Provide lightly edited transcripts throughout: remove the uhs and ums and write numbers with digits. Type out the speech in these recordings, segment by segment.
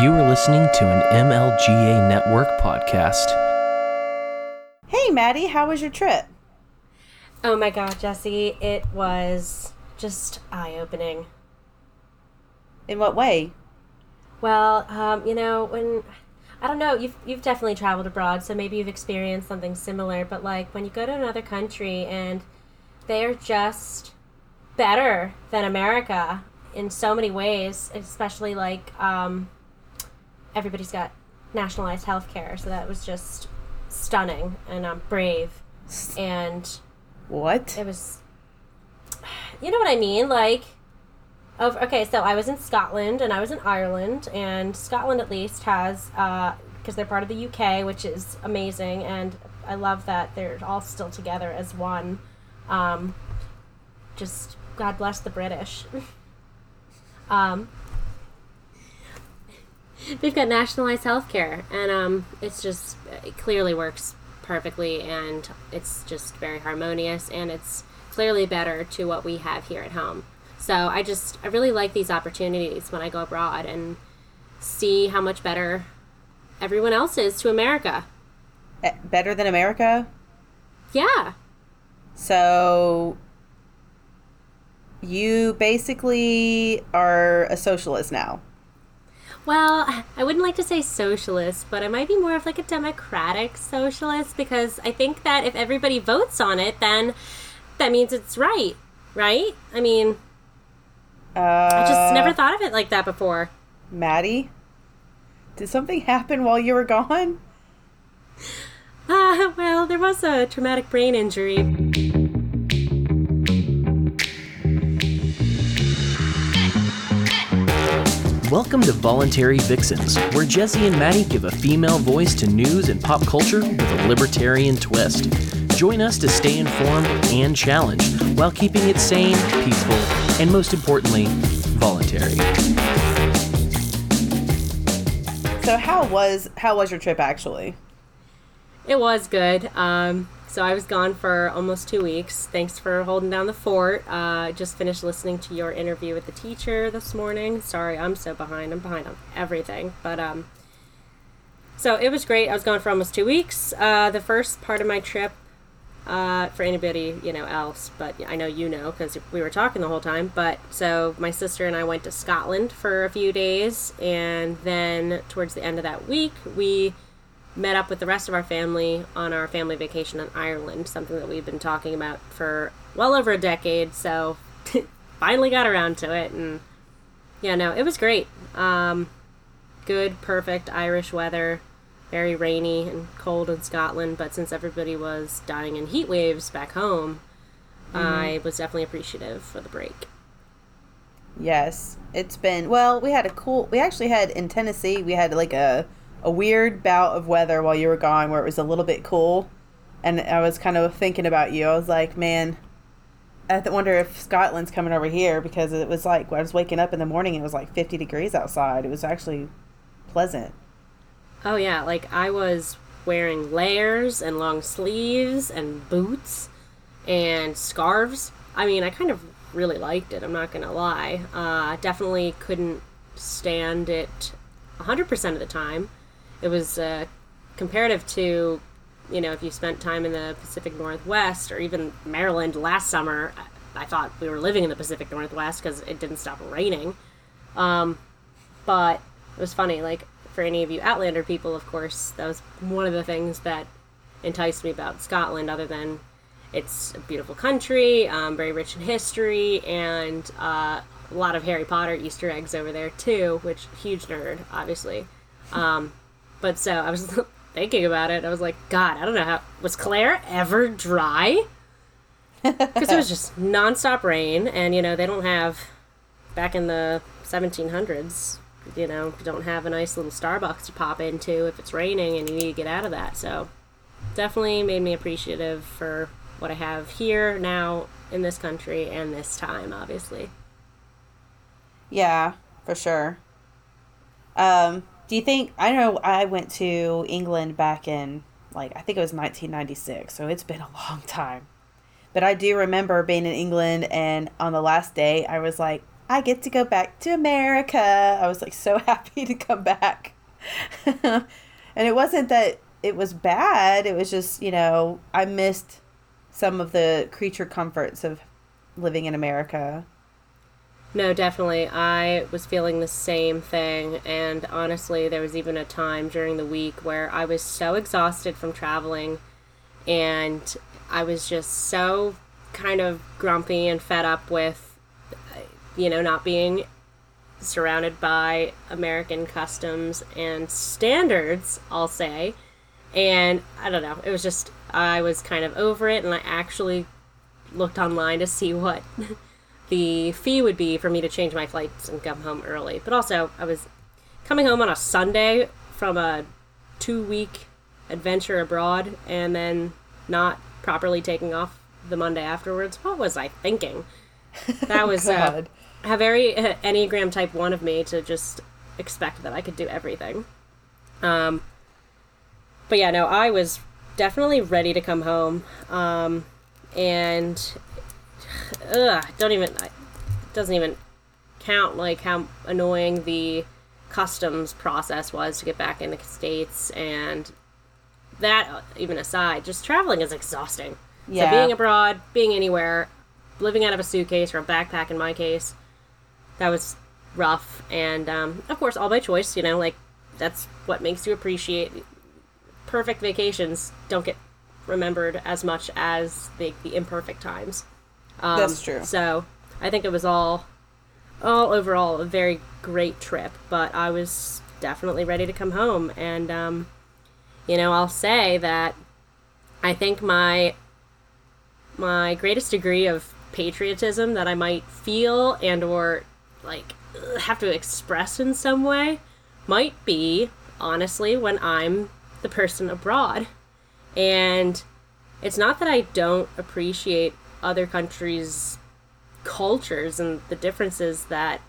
You are listening to an MLGA Network podcast. Hey, Maddie, how was your trip? Oh my God, Jessie, it was just eye-opening. In what way? Well, I don't know, you've definitely traveled abroad, so maybe you've experienced something similar, but like when you go to another country and they're just better than America in so many ways, especially like everybody's got nationalized health care, so that was just stunning and brave. And what? It was, you know what I mean? Like, okay, so I was in Scotland and I was in Ireland, and Scotland at least has, because they're part of the UK, which is amazing, and I love that they're all still together as one. Just God bless the British. They've got nationalized health care, and it clearly works perfectly, and it's just very harmonious, and it's clearly better to what we have here at home. So I really like these opportunities when I go abroad and see how much better everyone else is to America. Better than America? Yeah. So you basically are a socialist now. Well, I wouldn't like to say socialist, but I might be more of like a democratic socialist, because I think that if everybody votes on it, then that means it's right? I mean, I just never thought of it like that before. Maddie, did something happen while you were gone? Well, there was a traumatic brain injury. Welcome to Voluntary Vixens, where Jessie and Maddie give a female voice to news and pop culture with a libertarian twist. Join us to stay informed and challenged while keeping it sane, peaceful, and most importantly, voluntary. So how was your trip actually? It was good. So I was gone for almost 2 weeks. Thanks for holding down the fort. Just finished listening to your interview with the teacher this morning. Sorry, I'm so behind. I'm behind on everything. But so it was great. I was gone for almost 2 weeks. The first part of my trip, for anybody else, but I know because we were talking the whole time. But so my sister and I went to Scotland for a few days, and then towards the end of that week, we met up with the rest of our family on our family vacation in Ireland, something that we've been talking about for well over a decade, so finally got around to it, and it was great. Good, perfect Irish weather, very rainy and cold in Scotland, but since everybody was dying in heat waves back home, I was definitely appreciative for the break. Yes, it's been, we actually had in Tennessee, we had like a weird bout of weather while you were gone where it was a little bit cool, and I was kind of thinking about you. I was like, man, I wonder if Scotland's coming over here, because it was like, I was waking up in the morning and it was like 50 degrees outside. It was actually pleasant. Oh yeah, like I was wearing layers and long sleeves and boots and scarves. I mean, I kind of really liked it, I'm not gonna lie. Definitely couldn't stand it 100% of the time. It was comparative to, if you spent time in the Pacific Northwest or even Maryland last summer. I thought we were living in the Pacific Northwest because it didn't stop raining. But it was funny, like, for any of you Outlander people, of course, that was one of the things that enticed me about Scotland, other than it's a beautiful country, very rich in history, and a lot of Harry Potter Easter eggs over there, too, which, huge nerd, obviously. But so I was thinking about it. I was like, God, I don't know was Clare ever dry? Because it was just nonstop rain, and, they don't have, back in the 1700s, you don't have a nice little Starbucks to pop into if it's raining and you need to get out of that. So definitely made me appreciative for what I have here now in this country and this time, obviously. Yeah, for sure. Do you think, I know I went to England back in, I think it was 1996, so it's been a long time. But I do remember being in England, and on the last day, I was like, I get to go back to America. I was like so happy to come back. And it wasn't that it was bad. It was just, I missed some of the creature comforts of living in America. No, definitely. I was feeling the same thing. And honestly, there was even a time during the week where I was so exhausted from traveling, and I was just so kind of grumpy and fed up with, not being surrounded by American customs and standards, I'll say. And I don't know, it was just, I was kind of over it, and I actually looked online to see what the fee would be for me to change my flights and come home early. But also, I was coming home on a Sunday from a 2-week adventure abroad, and then not properly taking off the Monday afterwards. What was I thinking? That was a very Enneagram type 1 of me to just expect that I could do everything. But yeah, no, I was definitely ready to come home. And it doesn't even count like how annoying the customs process was to get back in the States. And that, even aside, just traveling is exhausting. Yeah. So being abroad, being anywhere, living out of a suitcase or a backpack in my case, that was rough. And of course, all by choice, that's what makes you appreciate. Perfect vacations don't get remembered as much as the imperfect times. That's true. So I think it was all overall a very great trip, but I was definitely ready to come home. And, I'll say that I think my greatest degree of patriotism that I might feel and or have to express in some way might be, honestly, when I'm the person abroad. And it's not that I don't appreciate other countries' cultures and the differences that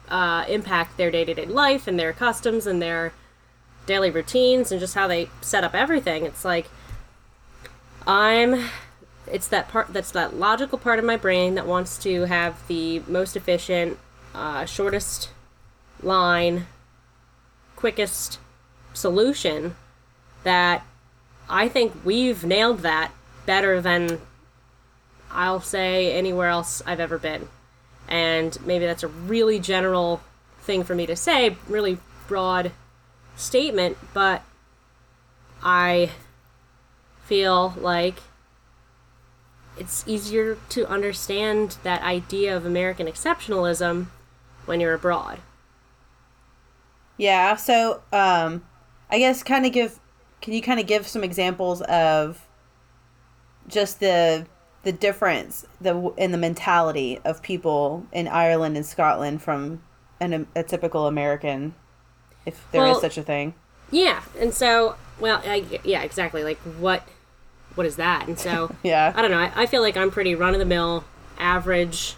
impact their day-to-day life and their customs and their daily routines and just how they set up everything. It's like it's that logical part of my brain that wants to have the most efficient, shortest line, quickest solution, that I think we've nailed that better than I'll say anywhere else I've ever been. And maybe that's a really general thing for me to say, really broad statement, but I feel like it's easier to understand that idea of American exceptionalism when you're abroad. Yeah, so I guess can you give some examples of just the difference in the mentality of people in Ireland and Scotland from a typical American, if there is such a thing? Yeah, and so, yeah, exactly. Like, what is that? And so, yeah, I don't know. I feel like I'm pretty run-of-the-mill, average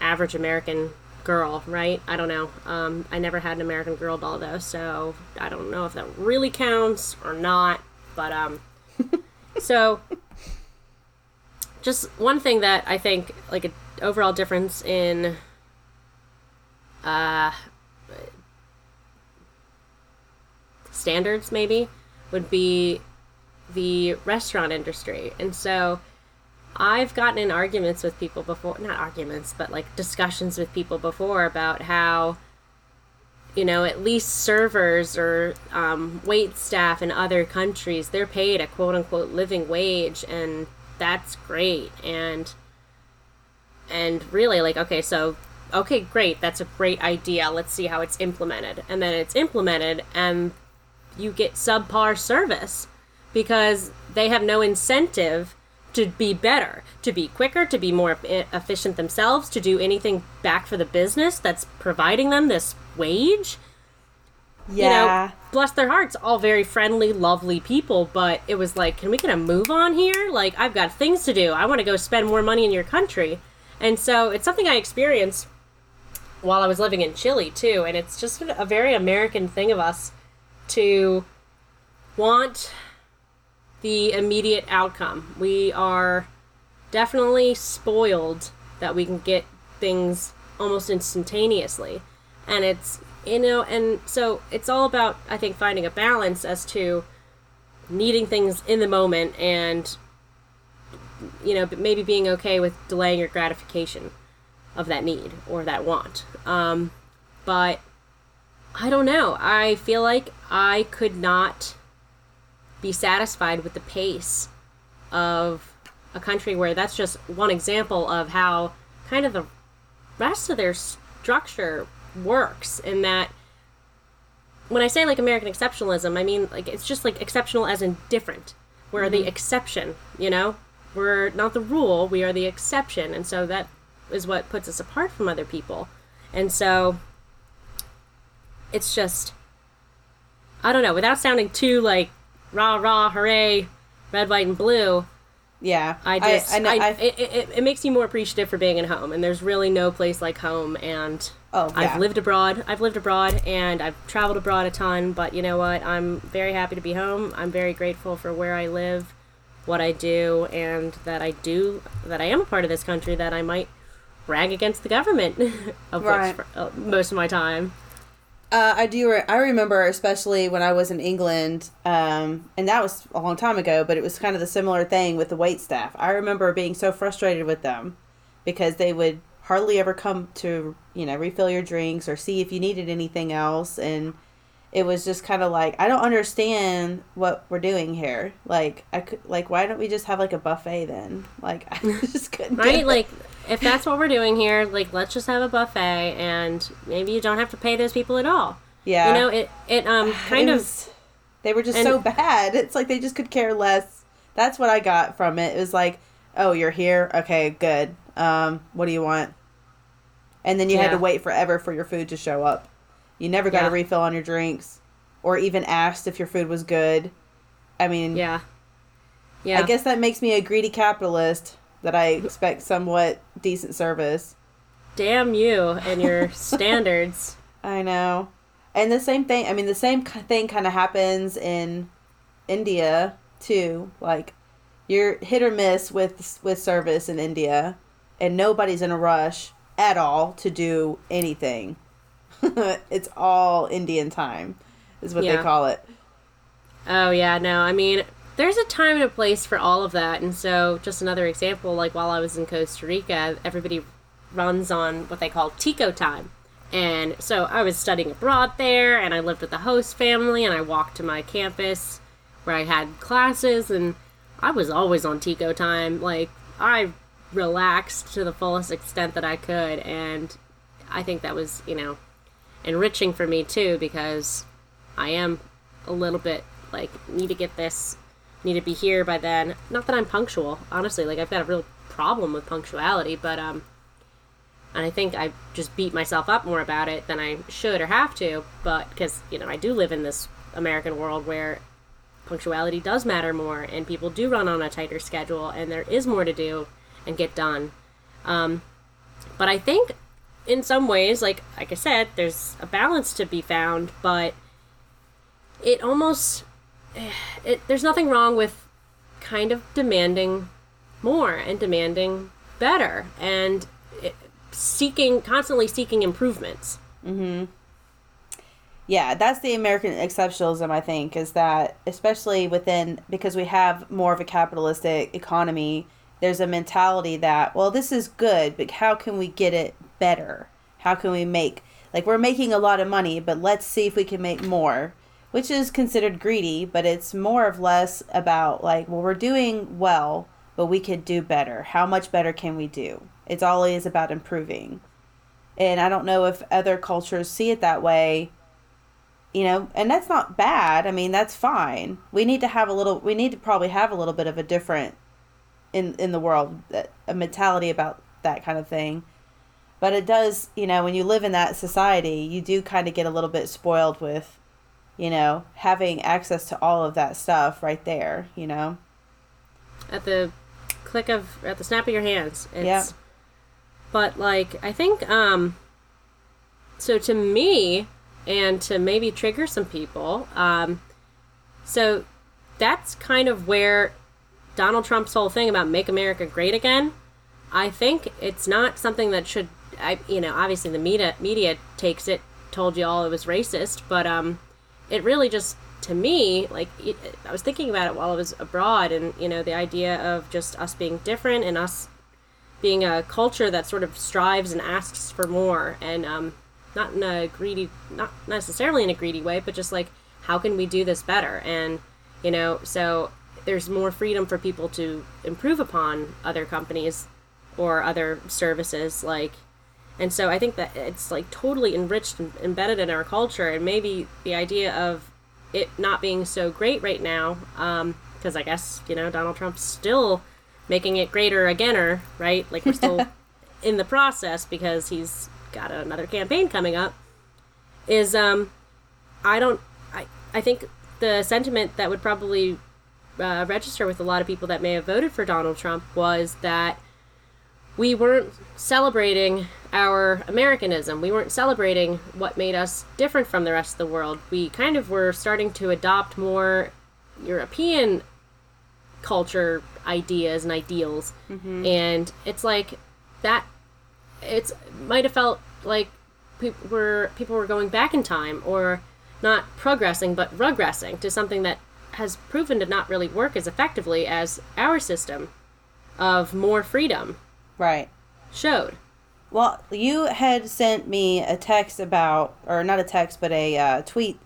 American girl, right? I don't know. I never had an American Girl doll, though, so I don't know if that really counts or not. But, so, just one thing that I think, like, an overall difference in, standards, maybe, would be the restaurant industry. And so I've gotten in arguments with people before, not arguments, but like discussions with people before about how, at least servers or wait staff in other countries, they're paid a quote unquote living wage, and that's great. And really, like, okay, great, that's a great idea. Let's see how it's implemented. And then it's implemented and you get subpar service because they have no incentive to be better, to be quicker, to be more efficient themselves, to do anything back for the business that's providing them this wage. Yeah. Bless their hearts, all very friendly, lovely people, but it was like, can we get a move on here? Like, I've got things to do. I want to go spend more money in your country. And so it's something I experienced while I was living in Chile, too. And it's just a very American thing of us to want the immediate outcome. We are definitely spoiled that we can get things almost instantaneously. And it's, and so it's all about, I think, finding a balance as to needing things in the moment and, maybe being okay with delaying your gratification of that need or that want. But I don't know. I feel like I could not be satisfied with the pace of a country where that's just one example of how kind of the rest of their structure works, in that when I say like American exceptionalism, I mean like it's just like exceptional as in different. We're the exception, We're not the rule, we are the exception, and so that is what puts us apart from other people. And so it's just, I don't know, without sounding too like rah rah hooray red white and blue. Yeah, it makes you more appreciative for being at home, and there's really no place like home. And I've lived abroad and I've traveled abroad a ton, but you know what, I'm very happy to be home. I'm very grateful for where I live, what I do, and that I am a part of this country, that I might rag against the government of which for, most of my time. I remember, especially when I was in England, and that was a long time ago, but it was kind of the similar thing with the wait staff. I remember being so frustrated with them because they would hardly ever come to, refill your drinks or see if you needed anything else. And it was just kind of like, I don't understand what we're doing here. Like, why don't we just have like a buffet then? Like, I just couldn't get it. Like, if that's what we're doing here, like, let's just have a buffet, and maybe you don't have to pay those people at all. Yeah. They were just so bad. It's like they just could care less. That's what I got from it. It was like, oh, you're here? Okay, good. What do you want? And then you had to wait forever for your food to show up. You never got a refill on your drinks, or even asked if your food was good. I mean, yeah. I guess that makes me a greedy capitalist, that I expect somewhat decent service. Damn you and your standards. I know. And the same thing kind of happens in India, too. Like, you're hit or miss with service in India, and nobody's in a rush at all to do anything. It's all Indian time, is what they call it. Oh, yeah, no, I mean, there's a time and a place for all of that. And so, just another example, like while I was in Costa Rica, everybody runs on what they call Tico time. And so I was studying abroad there, and I lived with the host family, and I walked to my campus where I had classes, and I was always on Tico time. Like, I relaxed to the fullest extent that I could, and I think that was, enriching for me too, because I am a little bit like, need to be here by then. Not that I'm punctual, honestly. Like, I've got a real problem with punctuality, but and I think I just beat myself up more about it than I should or have to, but because, I do live in this American world where punctuality does matter more, and people do run on a tighter schedule, and there is more to do and get done. But I think in some ways, like I said, there's a balance to be found, but there's nothing wrong with kind of demanding more and demanding better, and constantly seeking improvements. Mm-hmm. Yeah, that's the American exceptionalism, I think, is that, especially because we have more of a capitalistic economy, there's a mentality that, well, this is good, but how can we get it better? How can we we're making a lot of money, but let's see if we can make more, which is considered greedy, but it's more or less about like, well, we're doing well, but we could do better. How much better can we do? It's always about improving. And I don't know if other cultures see it that way, and that's not bad. I mean, that's fine. We need to probably have a little bit of a different in the world, a mentality about that kind of thing. But it does, when you live in that society, you do kind of get a little bit spoiled with, having access to all of that stuff right there, At the snap of your hands. Yeah. But, like, I think, so to me, and to maybe trigger some people, so that's kind of where Donald Trump's whole thing about Make America Great Again, I think it's not something that should obviously the media takes it, told you all it was racist, but it really just, to me, like, I was thinking about it while I was abroad, and, the idea of just us being different and us being a culture that sort of strives and asks for more, and not necessarily in a greedy way, but just like, how can we do this better? And, so there's more freedom for people to improve upon other companies or other services, like, and so I think that it's like totally enriched and embedded in our culture, and maybe the idea of it not being so great right now, because I guess, Donald Trump's still making it greater againer, right? Like, we're still in the process because he's got another campaign coming up, is, I think the sentiment that would probably register with a lot of people that may have voted for Donald Trump was that we weren't celebrating our Americanism. We weren't celebrating what made us different from the rest of the world. We kind of were starting to adopt more European culture ideas and ideals. Mm-hmm. And it's like that, it might have felt like people were going back in time, or not progressing, but regressing to something that has proven to not really work as effectively as our system of more freedom. Right. Showed. Well, you had sent me a text about, or not a text, but a tweet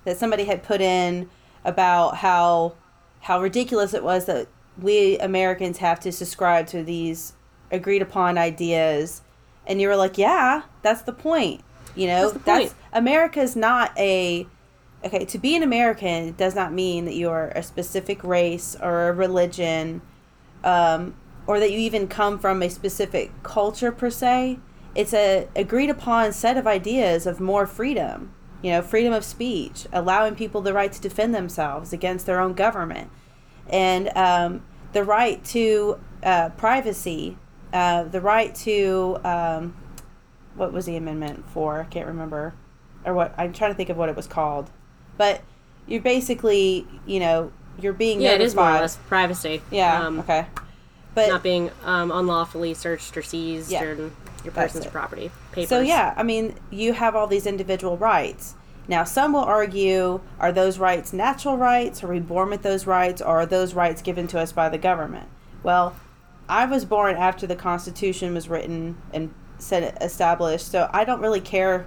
that somebody had put in about how ridiculous it was that we Americans have to subscribe to these agreed upon ideas. And you were like, yeah, that's the point. That's America's not okay, to be an American does not mean that you're a specific race or a religion, or that you even come from a specific culture per se. It's a agreed upon set of ideas of more freedom, freedom of speech, allowing people the right to defend themselves against their own government, and the right to privacy, the right to, what was the amendment for? I can't remember, or what, I'm trying to think of what it was called, but you're basically, you're being notified. It is more or less privacy. Yeah, okay. But not being unlawfully searched or seized, or your person's property, papers. So yeah, I mean, you have all these individual rights. Now, some will argue, are those rights natural rights? Are we born with those rights? Or are those rights given to us by the government? Well, I was born after the Constitution was written and established, so I don't really care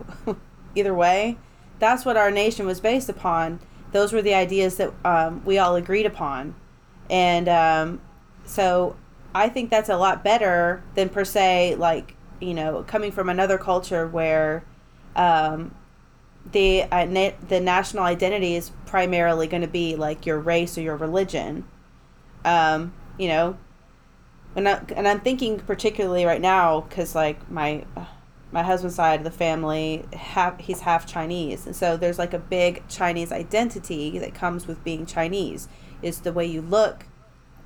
either way. That's what our nation was based upon. Those were the ideas that we all agreed upon. And so I think that's a lot better than per se, like, coming from another culture where the national identity is primarily going to be like your race or your religion. And I'm thinking particularly right now because, like, my husband's side of the family, he's half Chinese, and so there's like a big Chinese identity that comes with being Chinese. It's the way you look,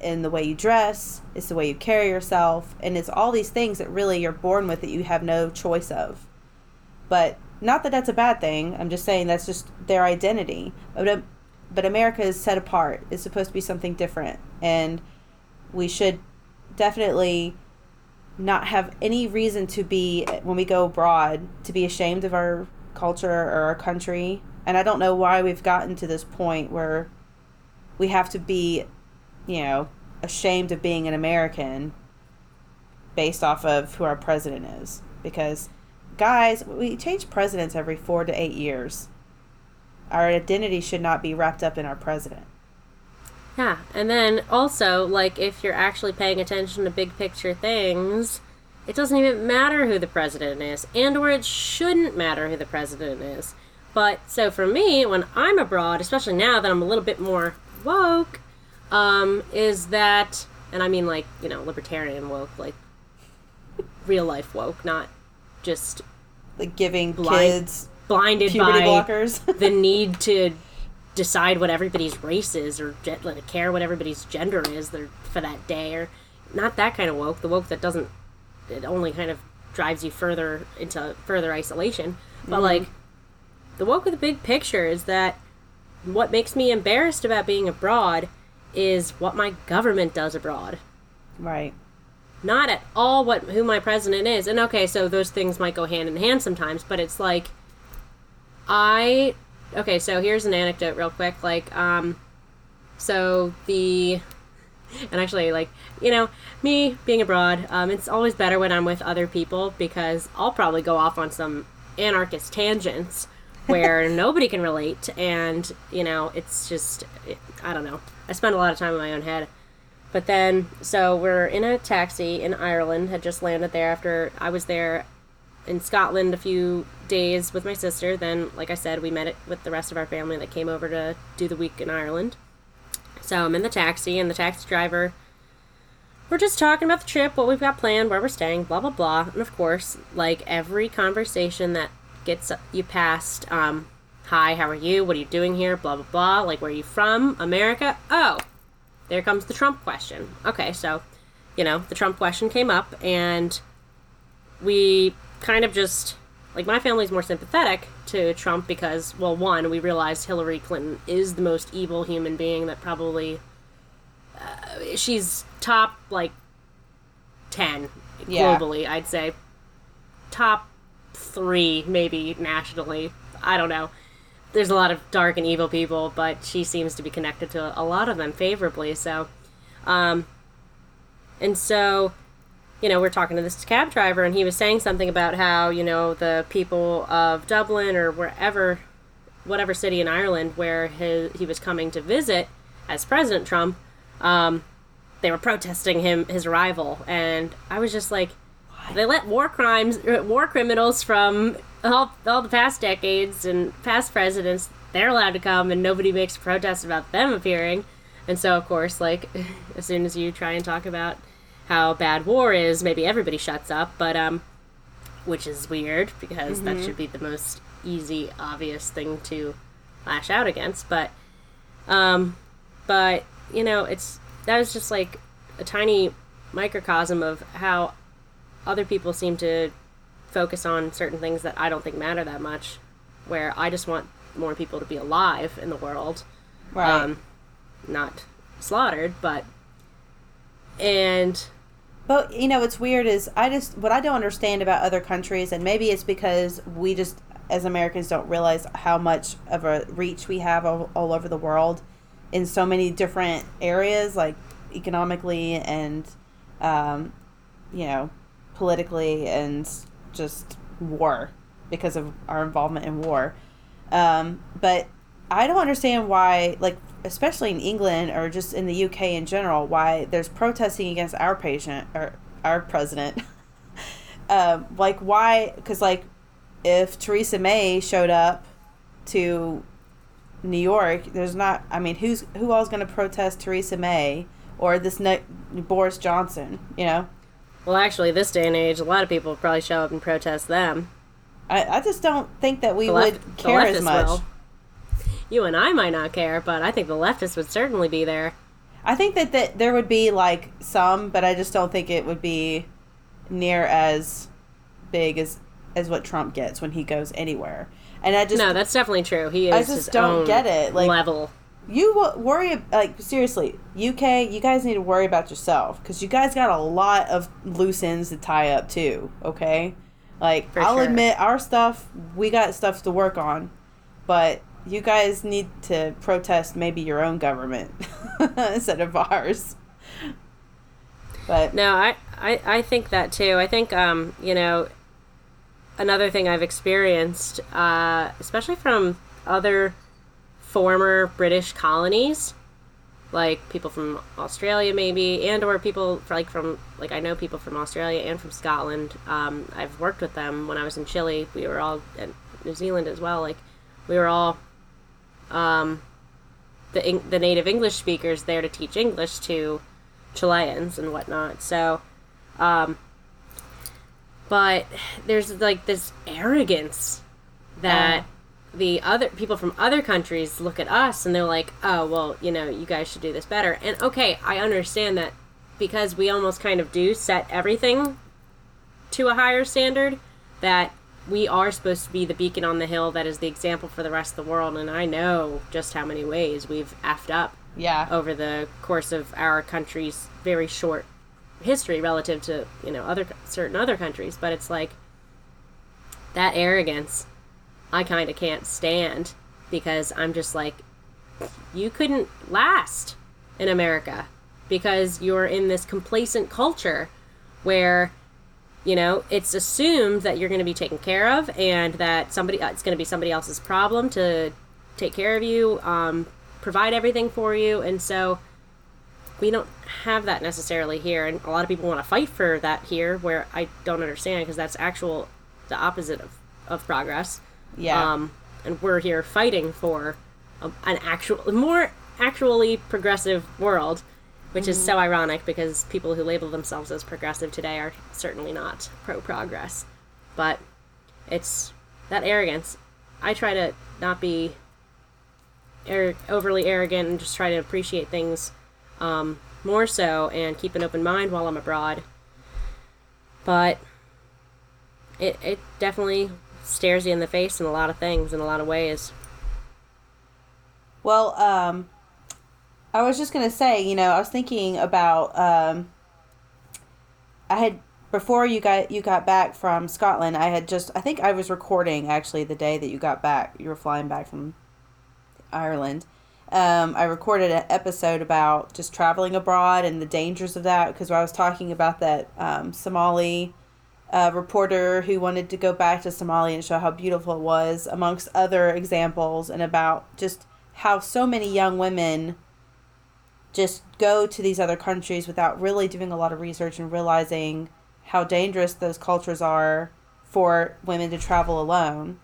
and the way you dress, it's the way you carry yourself, and it's all these things that really you're born with that you have no choice of. But not that that's a bad thing. I'm just saying that's just their identity. But America is set apart. It's supposed to be something different, and we should definitely not have any reason to be, when we go abroad, to be ashamed of our culture or our country. And I don't know why we've gotten to this point where we have to be, ashamed of being an American based off of who our president is. Because, guys, we change presidents every 4 to 8 years. Our identity should not be wrapped up in our president. Yeah, and then also, like, if you're actually paying attention to big picture things, it doesn't even matter who the president is, or it shouldn't matter who the president is. But, so for me, when I'm abroad, especially now that I'm a little bit more woke, is that, and I mean, like, libertarian woke, like, real life woke, not just like giving kids blinded puberty by blockers. The need to decide what everybody's race is, or care what everybody's gender is for that day, or not that kind of woke. The woke that doesn't, it only kind of drives you further into further isolation. But like, the woke with the big picture is that what makes me embarrassed about being abroad is what my government does abroad. Right. not at all who my president is. And okay, so those things might go hand in hand sometimes, but it's like, okay, so here's an anecdote real quick. Like, and actually, like, you know, me being abroad, it's always better when I'm with other people because I'll probably go off on some anarchist tangents where nobody can relate. And, you know, it's just, I don't know. I spend a lot of time in my own head. But then, so we're in a taxi in Ireland, had just landed there after I was there in Scotland a few days with my sister. Then, like I said, we met it with the rest of our family that came over to do the week in Ireland. So I'm in the taxi, and the taxi driver, we're just talking about the trip, what we've got planned, where we're staying, blah, blah, blah. And of course, like every conversation that gets you past, hi, how are you? What are you doing here? Blah, blah, blah. Like, where are you from? America? Oh, there comes the Trump question. Okay, so, you know, the Trump question came up, and we kind of just, like, my family's more sympathetic to Trump because, well, one, we realized Hillary Clinton is the most evil human being that probably, she's top, like, 10 globally, I'd say. Top 3, maybe, nationally. I don't know. There's a lot of dark and evil people, but she seems to be connected to a lot of them favorably, so, and so, you know, we're talking to this cab driver, and he was saying something about how, you know, the people of Dublin or wherever, whatever city in Ireland where he was coming to visit as President Trump, they were protesting his arrival, and I was just like, they let war criminals from all the past decades and past presidents, they're allowed to come, and nobody makes a protest about them appearing. And so, of course, like, as soon as you try and talk about how bad war is, maybe everybody shuts up, but, which is weird, because that should be the most easy, obvious thing to lash out against, but, you know, that was just, like, a tiny microcosm of how other people seem to focus on certain things that I don't think matter that much, where I just want more people to be alive in the world. Right. Not slaughtered, but, you know, what's weird is what I don't understand about other countries, and maybe it's because we just, as Americans, don't realize how much of a reach we have all over the world in so many different areas, like economically and, you know, politically, and just war, because of our involvement in war. But I don't understand why, like, especially in England or just in the UK in general, why there's protesting against our president. Like, why? Because, like, if Theresa May showed up to New York, there's not, I mean, who else going to protest Theresa May or this Boris Johnson, you know? Well, actually, this day and age, a lot of people would probably show up and protest them. I just don't think that we would care as much. Will. You and I might not care, but I think the leftists would certainly be there. I think that there would be, like, some, but I just don't think it would be near as big as what Trump gets when he goes anywhere. And no, that's definitely true. He is his own get it. Like, level. You worry, like, seriously, UK, you guys need to worry about yourself, because you guys got a lot of loose ends to tie up, too, okay? Like, I'll admit, our stuff, we got stuff to work on, but you guys need to protest maybe your own government instead of ours. But no, I think that, too. I think, you know, another thing I've experienced, especially from other former British colonies, like people from Australia maybe, and or people I know people from Australia and from Scotland. I've worked with them when I was in Chile. We were all, and New Zealand as well, like we were all the native English speakers there to teach English to Chileans and whatnot. So but there's like this arrogance that the other people from other countries look at us and they're like, oh, well, you know, you guys should do this better. And okay, I understand that, because we almost kind of do set everything to a higher standard, that we are supposed to be the beacon on the hill that is the example for the rest of the world. And I know just how many ways we've effed up over the course of our country's very short history relative to, certain other countries, but it's like that arrogance I kind of can't stand, because I'm just like, you couldn't last in America because you're in this complacent culture where, it's assumed that you're going to be taken care of, and that it's going to be somebody else's problem to take care of you, provide everything for you. And so we don't have that necessarily here. And a lot of people want to fight for that here, where I don't understand, because that's the opposite of progress. Yeah. And we're here fighting for an more actually progressive world, which is so ironic, because people who label themselves as progressive today are certainly not pro-progress. But it's that arrogance. I try to not be overly arrogant and just try to appreciate things more so, and keep an open mind while I'm abroad. But it definitely stares you in the face in a lot of things, in a lot of ways. Well, I was just going to say, I was thinking about, before you got back from Scotland, I think I was recording actually the day that you got back. You were flying back from Ireland. I recorded an episode about just traveling abroad and the dangers of that, because I was talking about that Somali reporter who wanted to go back to Somalia and show how beautiful it was, amongst other examples, and about just how so many young women just go to these other countries without really doing a lot of research and realizing how dangerous those cultures are for women to travel alone.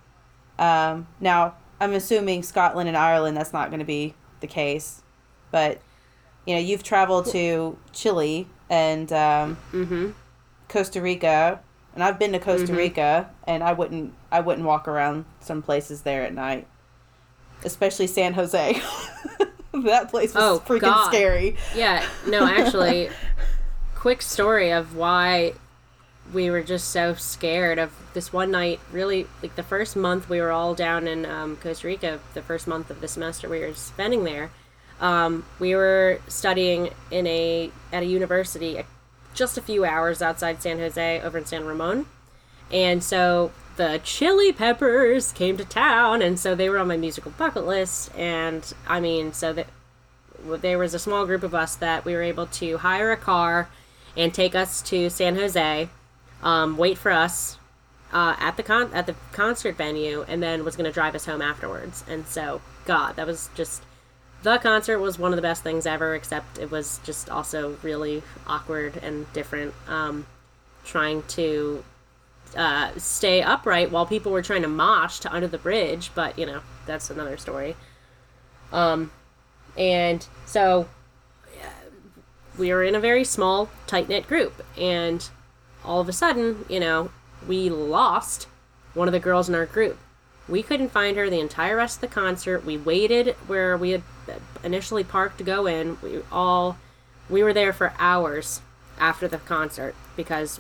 Now, I'm assuming Scotland and Ireland, that's not going to be the case. But, you've traveled to Chile and Costa Rica, and I've been to Costa Rica, and I wouldn't walk around some places there at night, especially San Jose. That place was freaking scary. Yeah, no, actually, quick story of why we were just so scared of this one night. Really, like the first month we were all down in Costa Rica, the first month of the semester we were spending there, we were studying at a university just a few hours outside San Jose, over in San Ramon. And so the Chili Peppers came to town, and so they were on my musical bucket list. And so there was a small group of us that we were able to hire a car and take us to San Jose, wait for us at the concert venue, and then was going to drive us home afterwards. And so, God, that was just, the concert was one of the best things ever, except it was just also really awkward and different, trying to stay upright while people were trying to mosh to Under the Bridge, but, that's another story. And so we were in a very small, tight-knit group, and all of a sudden, we lost one of the girls in our group. We couldn't find her the entire rest of the concert. We waited where we had initially parked to go in. We were there for hours after the concert, because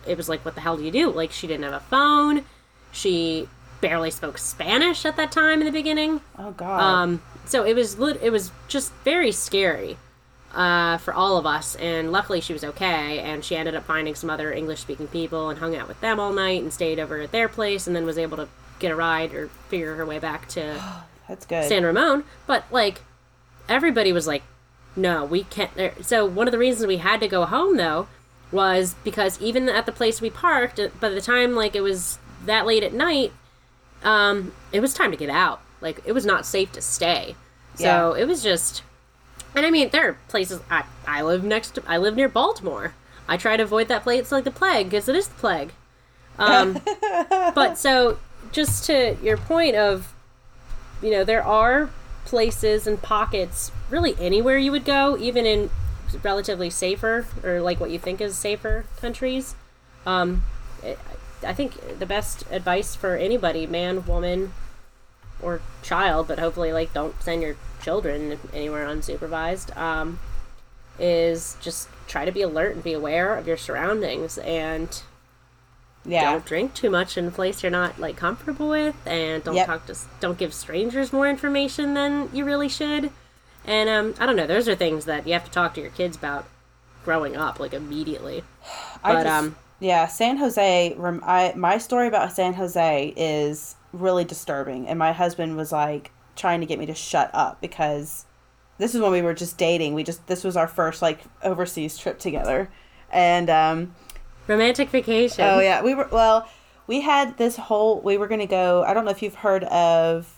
it was like, what the hell do you do? Like, she didn't have a phone. She barely spoke Spanish at that time in the beginning. Oh, God. So it was just very scary for all of us, and luckily she was okay, and she ended up finding some other English-speaking people and hung out with them all night and stayed over at their place, and then was able to get a ride or figure her way back to That's good. San Ramon. But, everybody was like, no, we can't. So one of the reasons we had to go home, though, was because even at the place we parked, by the time, it was that late at night, it was time to get out. It was not safe to stay. So it was just, and there are places, I live near Baltimore. I try to avoid that place like the plague, because it is the plague. But so, just to your point of, there are places and pockets, really anywhere you would go, even in relatively safer, or what you think is safer countries. I think the best advice for anybody, man, woman, or child, but hopefully don't send your children anywhere unsupervised, is just try to be alert and be aware of your surroundings, and don't drink too much in a place you're not comfortable with, and don't give strangers more information than you really should. And I don't know, those are things that you have to talk to your kids about growing up, like, immediately. But, yeah, San Jose, my story about San Jose is really disturbing. And my husband was, like, trying to get me to shut up because this is when we were just dating. This was our first, like, overseas trip together. And, romantic vacation. Oh, yeah. We had we were going to go, I don't know if you've heard of,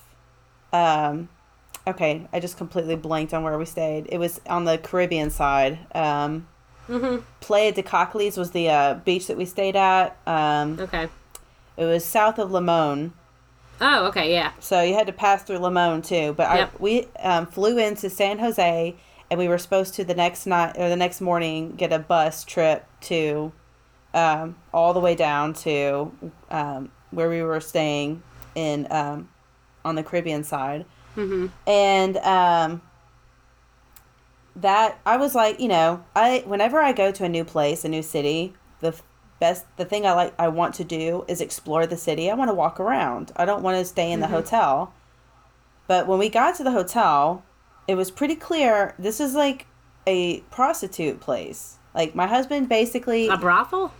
okay, I just completely blanked on where we stayed. It was on the Caribbean side. Playa de Cocles was the beach that we stayed at. Okay. It was south of Limon. Oh, okay, yeah. So you had to pass through Limon too. But we flew into San Jose, and we were supposed to the next night or the next morning get a bus trip to all the way down to where we were staying in on the Caribbean side. And that I was like, whenever I go to a new place, a new city, the thing I want to do is explore the city. I want to walk around. I don't want to stay in the hotel. But when we got to the hotel, it was pretty clear this is like a prostitute place. Like, my husband basically... A brothel?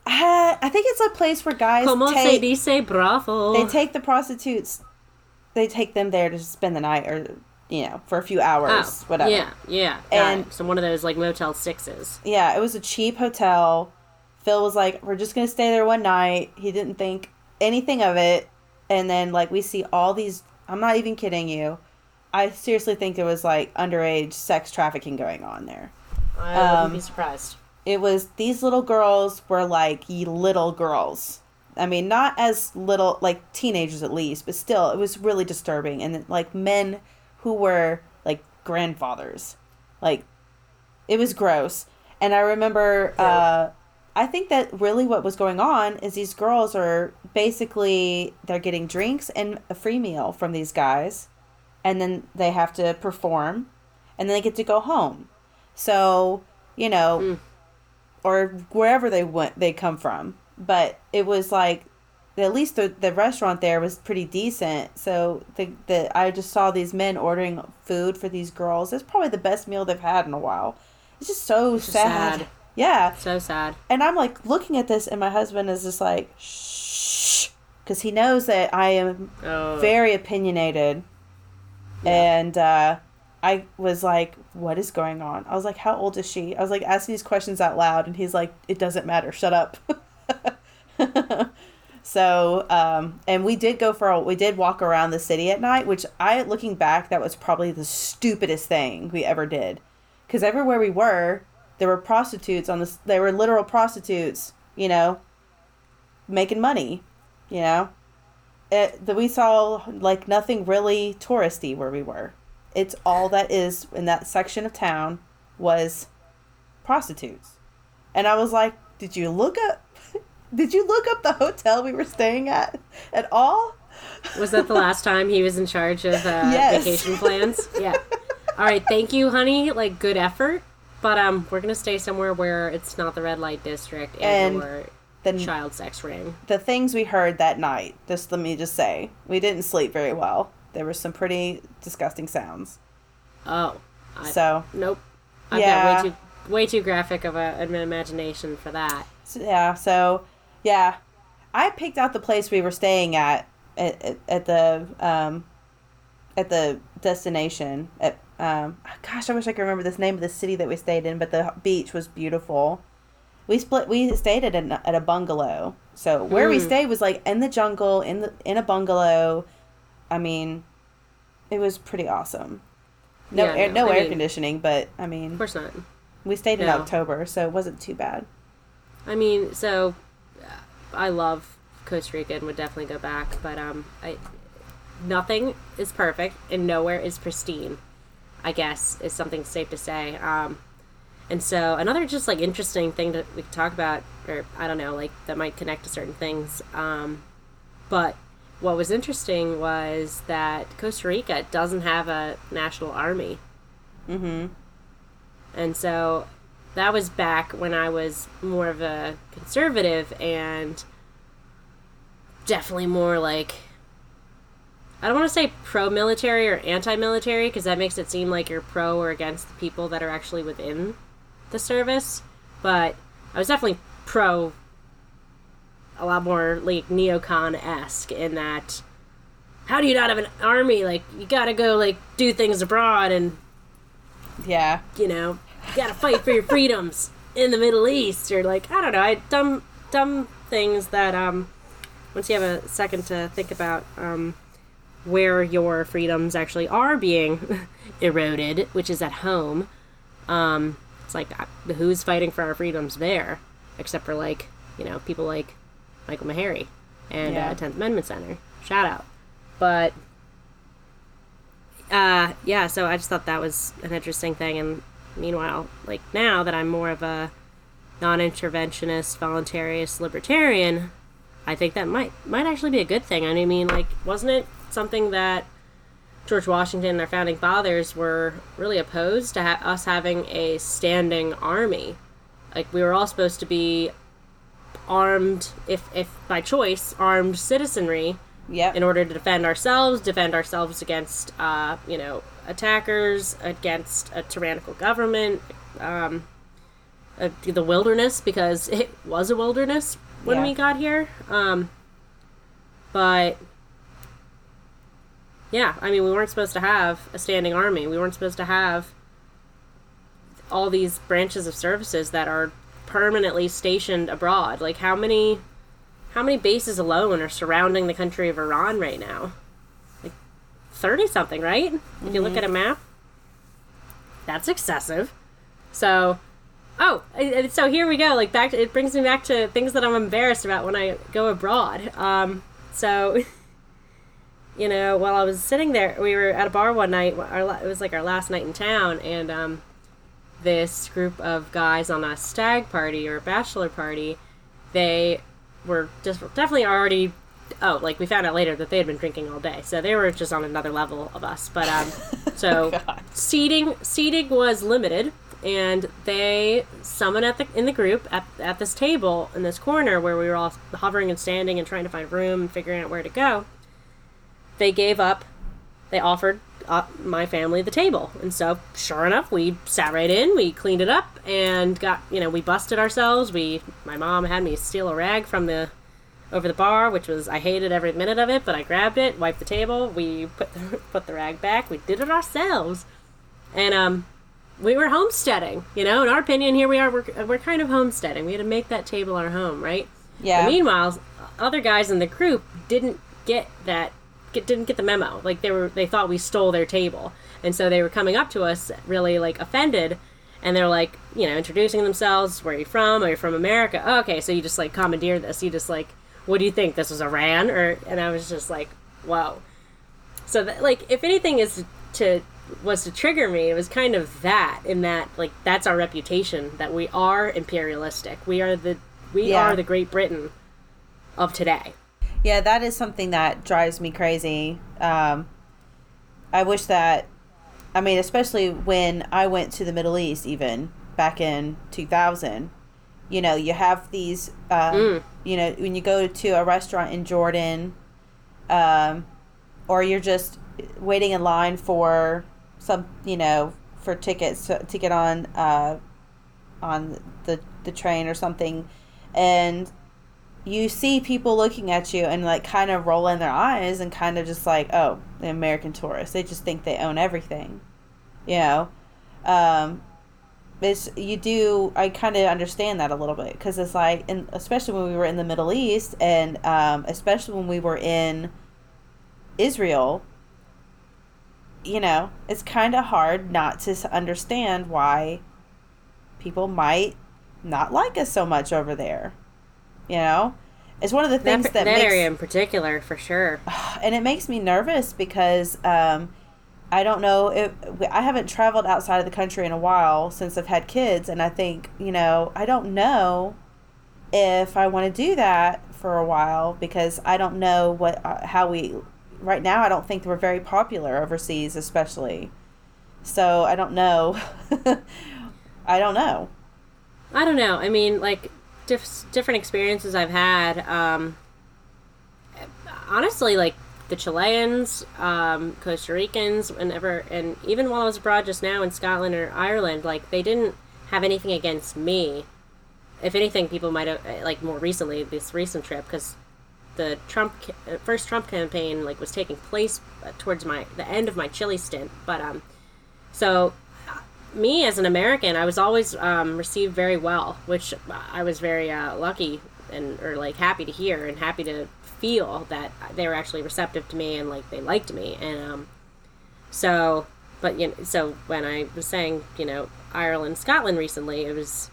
I think it's a place where guys Como se dice brothel? They take the prostitutes, they take them there to spend the night or, for a few hours, whatever. Yeah. And so one of those, like, Motel 6s. Yeah, it was a cheap hotel. Phil was like, we're just going to stay there one night. He didn't think anything of it. And then, like, we see all these... I'm not even kidding you. I seriously think there was, like, underage sex trafficking going on there. I wouldn't be surprised. It was... These little girls were, like, little girls. I mean, not as little... Like, teenagers at least. But still, it was really disturbing. And, like, men who were, like, grandfathers. Like, it was gross. And I remember... I think that really what was going on is these girls are basically, they're getting drinks and a free meal from these guys. And then they have to perform. And then they get to go home. So, or wherever they come from. But it was like, at least the restaurant there was pretty decent. So I just saw these men ordering food for these girls. It's probably the best meal they've had in a while. It's just so sad. Yeah. So sad. And I'm like looking at this and my husband is just like, shh. Because he knows that I am very opinionated. Yeah. And I was like, what is going on? I was like, how old is she? I was like asking these questions out loud. And he's like, it doesn't matter. Shut up. So, and we did walk around the city at night, which looking back, that was probably the stupidest thing we ever did. Because everywhere we were, there were prostitutes they were literal prostitutes, making money, we saw like nothing really touristy where we were. It's all that is in that section of town was prostitutes. And I was like, did you look up the hotel we were staying at all? Was that the last time he was in charge of yes. vacation plans? Yeah. All right. Thank you, honey. Like, good effort. But we're going to stay somewhere where it's not the red light district or the child sex ring. The things we heard that night, let me just say, we didn't sleep very well. There were some pretty disgusting sounds. Oh. Nope. I've got way too graphic of an imagination for that. So, I picked out the place we were staying at the destination gosh, I wish I could remember the name of the city that we stayed in, but the beach was beautiful. We stayed at a bungalow. So where we stayed was like in the jungle, in a bungalow. I mean, it was pretty awesome. No air conditioning, but I mean, of course not. We stayed in October, so it wasn't too bad. I mean, so I love Costa Rica and would definitely go back, but nothing is perfect and nowhere is pristine, I guess, is something safe to say. And so another just, like, interesting thing that we could talk about, or I don't know, like, that might connect to certain things. But what was interesting was that Costa Rica doesn't have a national army. Mm-hmm. And so that was back when I was more of a conservative and definitely more, like, I don't want to say pro-military or anti-military, because that makes it seem like you're pro or against the people that are actually within the service, but I was definitely pro a lot more like neocon-esque in that, how do you not have an army? Like, you gotta go like do things abroad and yeah, you gotta fight for your freedoms in the Middle East, or like, I don't know, dumb things that once you have a second to think about where your freedoms actually are being eroded, which is at home. It's like, who's fighting for our freedoms there, except for like, people like Michael Maharry and 10th Amendment Center. Shout out. But so I just thought that was an interesting thing. And meanwhile, like, now that I'm more of a non-interventionist, voluntarist, libertarian, I think that might actually be a good thing. I mean, like, wasn't it something that George Washington and our founding fathers were really opposed to us having a standing army? Like, we were all supposed to be armed, if by choice, armed citizenry. Yep. In order to defend ourselves against, attackers, against a tyrannical government, the wilderness, because it was a wilderness when we got here. But, yeah, I mean, we weren't supposed to have a standing army. We weren't supposed to have all these branches of services that are permanently stationed abroad. Like, how many bases alone are surrounding the country of Iran right now? Like 30-something, right? If you look at a map. That's excessive. So here we go. Like, it brings me back to things that I'm embarrassed about when I go abroad. While I was sitting there, we were at a bar one night. It was like our last night in town, and this group of guys on a stag party or a bachelor party, they were just definitely already, we found out later that they had been drinking all day, so they were just on another level of us. But seating was limited, and they, someone in the group at this table in this corner where we were all hovering and standing and trying to find room and figuring out where to go, they gave up. They offered my family the table, and so sure enough, we sat right in, we cleaned it up, and got, we busted ourselves. My mom had me steal a rag from over the bar, which was, I hated every minute of it, but I grabbed it, wiped the table, we put the rag back, we did it ourselves, and we were homesteading. In our opinion, here we are, we're kind of homesteading. We had to make that table our home, right? Yeah. But meanwhile, other guys in the group didn't get the memo. Like, they thought we stole their table, and so they were coming up to us really, like, offended, and they're like, introducing themselves. Where are you from? Are you from America? Oh, okay, so you just, like, commandeer this. You just, like, what do you think, this was Iran? And I was just like, whoa. So if anything was to trigger me, it was kind of that, in that, like, that's our reputation, that we are imperialistic. We are the Great Britain of today. Yeah, that is something that drives me crazy. I wish that, especially when I went to the Middle East, even back in 2000, you have these, when you go to a restaurant in Jordan, or you're just waiting in line for some, for tickets to get on the train or something, and you see people looking at you and, like, kind of rolling their eyes and kind of just like, oh, the American tourists, they just think they own everything, I kind of understand that a little bit, because it's like, and especially when we were in the Middle East, and especially when we were in Israel, it's kind of hard not to understand why people might not like us so much over there. It's one of the things that makes, area in particular, for sure. And it makes me nervous because I don't know if I haven't traveled outside of the country in a while since I've had kids, and I think, I don't know if I want to do that for a while, because I don't know right now I don't think we're very popular overseas, especially. So I don't know. I don't know. Like, different experiences I've had, honestly, like the Chileans, Costa Ricans, and even while I was abroad just now in Scotland or Ireland, like, they have anything against me. If anything, people might have, like, more recently, this recent trip, because the first Trump campaign, like, was taking place towards the end of my Chile stint. But so me as an American, I was always received very well, which I was very lucky or like happy to hear and happy to feel that they were actually receptive to me and like they liked me. And so when I was saying, Ireland, Scotland recently, it was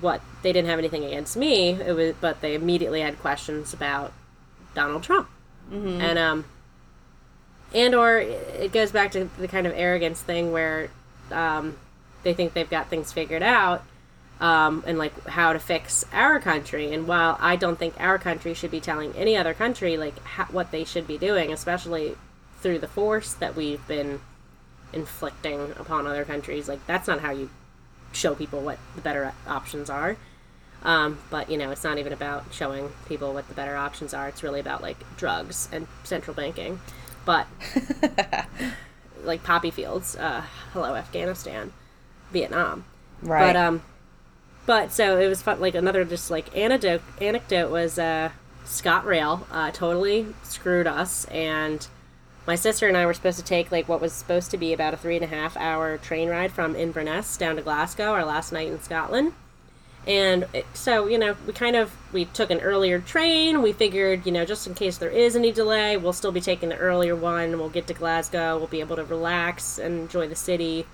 they didn't have anything against me. But they immediately had questions about Donald Trump. Mm-hmm. Or it goes back to the kind of arrogance thing where they think they've got things figured out, and like how to fix our country. And while I don't think our country should be telling any other country like what they should be doing, especially through the force that we've been inflicting upon other countries, like that's not how you show people what the better options are. But it's not even about showing people what the better options are. It's really about like drugs and central banking. But like poppy fields, hello Afghanistan, Vietnam. Right. But so it was fun. Like another just like anecdote was ScotRail totally screwed us, and my sister and I were supposed to take like what was supposed to be about a 3.5 hour train ride from Inverness down to Glasgow, our last night in Scotland. And so, we took an earlier train. We figured, just in case there is any delay, we'll still be taking the earlier one. We'll get to Glasgow. We'll be able to relax and enjoy the city,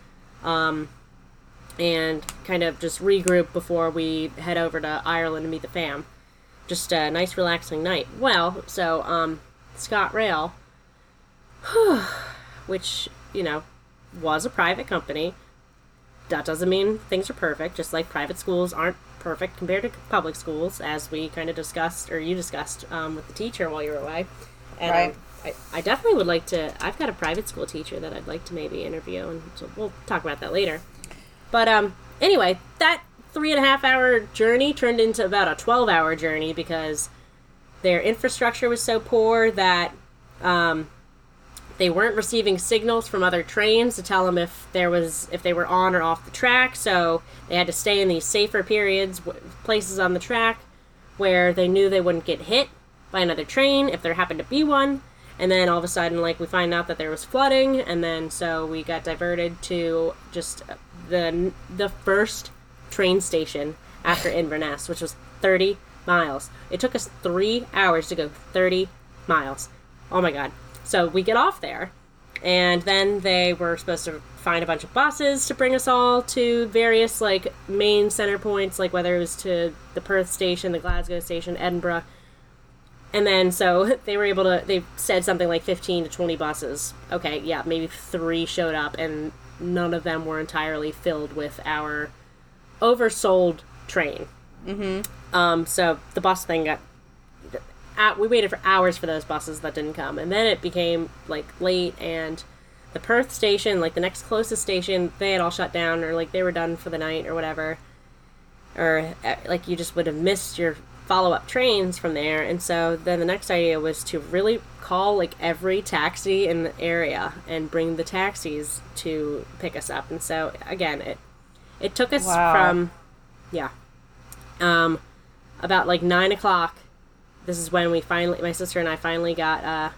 and kind of just regroup before we head over to Ireland to meet the fam. Just a nice, relaxing night. Well, so ScotRail, which, was a private company. That doesn't mean things are perfect, just like private schools aren't perfect compared to public schools, as we kind of discussed, or you discussed with the teacher while you were away. And right. I definitely would like to, I've got a private school teacher that I'd like to maybe interview, and so we'll talk about that later. But anyway, that 3.5 hour journey turned into about a 12-hour journey because their infrastructure was so poor that they weren't receiving signals from other trains to tell them if they were on or off the track, so they had to stay in these safer places on the track where they knew they wouldn't get hit by another train if there happened to be one. And then all of a sudden, like, we find out that there was flooding, and then so we got diverted to just the first train station after Inverness, which was 30 miles. It took us 3 hours to go 30 miles. Oh my god. So we get off there, and then they were supposed to find a bunch of buses to bring us all to various, like, main center points, like whether it was to the Perth station, the Glasgow station, Edinburgh. And then so they said something like 15 to 20 buses. Okay, yeah, maybe 3 showed up, and none of them were entirely filled with our oversold train. Mm-hmm. So the bus thing we waited for hours for those buses that didn't come, and then it became like late, and the Perth station, like the next closest station, they had all shut down, or like they were done for the night or whatever, or like you just would have missed your follow-up trains from there. And so then the next idea was to really call like every taxi in the area and bring the taxis to pick us up. And so again, it took us from about like 9 o'clock. This is when my sister and I finally got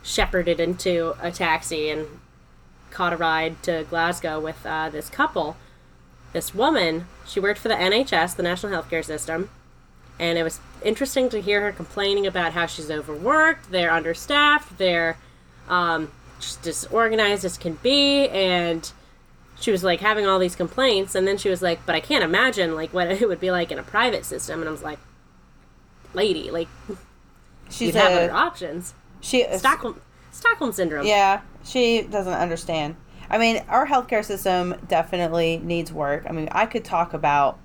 shepherded into a taxi and caught a ride to Glasgow with this couple. This woman, she worked for the NHS, the National Healthcare System, and it was interesting to hear her complaining about how she's overworked, they're understaffed, they're just disorganized as can be, and she was like having all these complaints, and then she was like, but I can't imagine like what it would be like in a private system. And I was like, lady, like, you'd have other options. Stockholm syndrome. Yeah, she doesn't understand. I mean, our healthcare system definitely needs work. I mean, I could talk about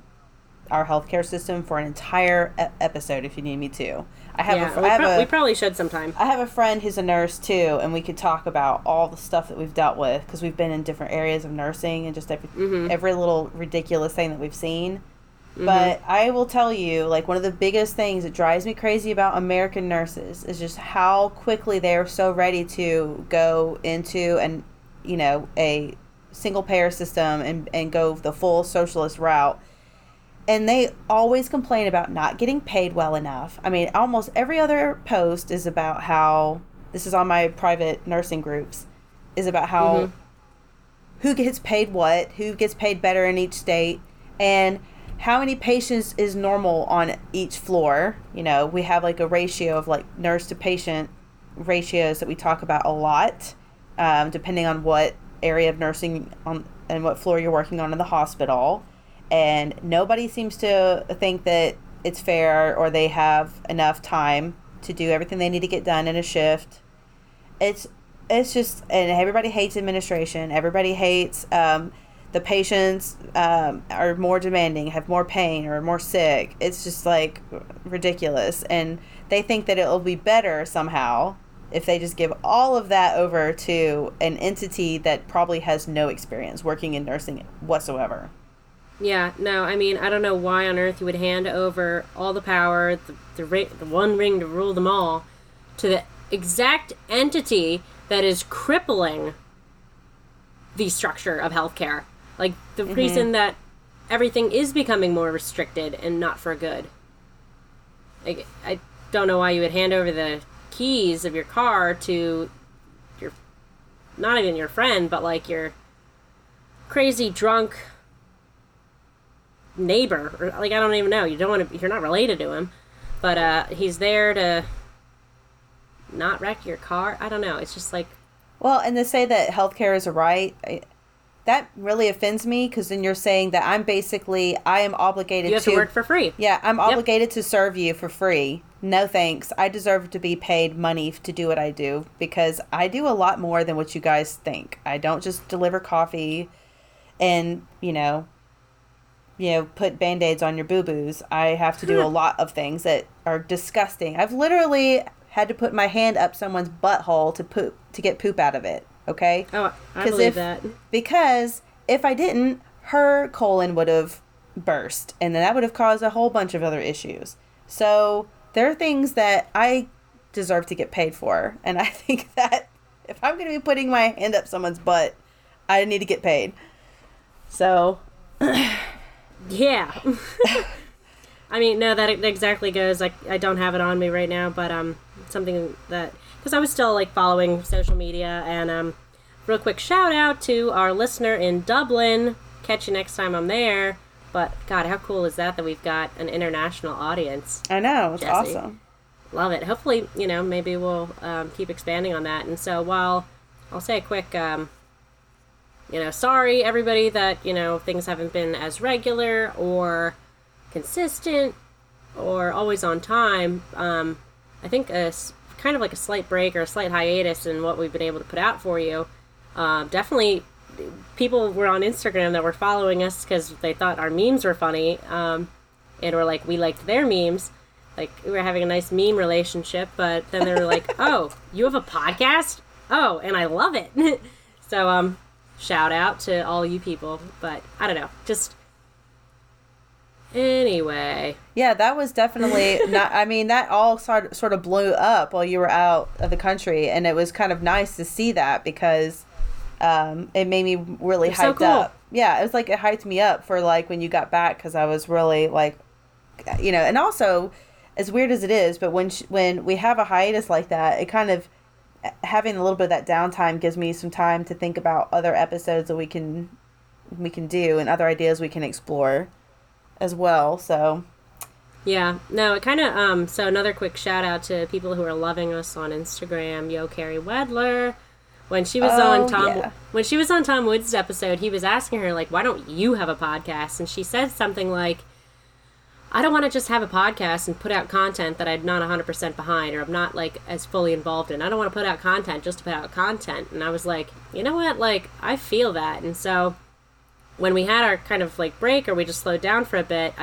our healthcare system for an entire episode if you need me to. We probably should sometime. I have a friend who's a nurse too, and we could talk about all the stuff that we've dealt with, because we've been in different areas of nursing and just every little ridiculous thing that we've seen. But I will tell you, like, one of the biggest things that drives me crazy about American nurses is just how quickly they are so ready to go into a single payer system and go the full socialist route. And they always complain about not getting paid well enough. I mean, almost every other post is about how, this is on my private nursing groups, is about how who gets paid what, who gets paid better in each state, and how many patients is normal on each floor. You know, we have like a ratio of like nurse to patient ratios that we talk about a lot, depending on what area of nursing on and what floor you're working on in the hospital. And nobody seems to think that it's fair or they have enough time to do everything they need to get done in a shift. It's just, and everybody hates administration. Everybody hates the patients are more demanding, have more pain, or more sick. It's just like ridiculous. And they think that it'll be better somehow if they just give all of that over to an entity that probably has no experience working in nursing whatsoever. Yeah, no, I mean, I don't know why on earth you would hand over all the power, the one ring to rule them all, to the exact entity that is crippling the structure of healthcare. Like, the reason that everything is becoming more restricted and not for good. Like, I don't know why you would hand over the keys of your car to your, not even your friend, but like your crazy drunk neighbor, or like, I don't even know, you're not related to him, but he's there to not wreck your car. I don't know, it's just like, well, and to say that healthcare is a right, that really offends me, because then you're saying that I am obligated you have to work for free. Yeah, I'm obligated to serve you for free. No thanks. I deserve to be paid money to do what I do, because I do a lot more than what you guys think. I don't just deliver coffee and, put Band-Aids on your boo-boos. I have to do a lot of things that are disgusting. I've literally had to put my hand up someone's butthole to get poop out of it, okay? Oh, I believe that. Because if I didn't, her colon would have burst, and then that would have caused a whole bunch of other issues. So there are things that I deserve to get paid for, and I think that if I'm going to be putting my hand up someone's butt, I need to get paid. So... Yeah. I mean, no, that exactly goes, like, I don't have it on me right now, but something that, because I was still, like, following social media, and real quick shout out to our listener in Dublin. Catch you next time I'm there. But, God, how cool is that we've got an international audience? I know, it's Jessie. awesome. Love it. Hopefully, maybe we'll keep expanding on that. And so while I'll say a quick... sorry everybody that, things haven't been as regular or consistent or always on time. I think kind of like a slight break or a slight hiatus in what we've been able to put out for you. Definitely people were on Instagram that were following us because they thought our memes were funny, and were like, we liked their memes. Like, we were having a nice meme relationship, but then they were like, oh, you have a podcast? Oh, and I love it. So, shout out to all you people, but I don't know, just anyway. Yeah, that was definitely not, I mean, that all sort of blew up while you were out of the country, and it was kind of nice to see that, because it made me really hyped so cool. up. Yeah, it was like, it hyped me up for like when you got back, because I was really like, and also, as weird as it is, but when we have a hiatus like that, it kind of, having a little bit of that downtime gives me some time to think about other episodes that we can do, and other ideas we can explore as well. So yeah, no, it kind of so another quick shout out to people who are loving us on Instagram. Yo, Carrie Wedler, when she was when she was on Tom Woods' episode, he was asking her, like, why don't you have a podcast? And she said something like, I don't want to just have a podcast and put out content that I'm not 100% behind, or I'm not, like, as fully involved in. I don't want to put out content just to put out content. And I was like, you know what? Like, I feel that. And so when we had our kind of, like, break, or we just slowed down for a bit,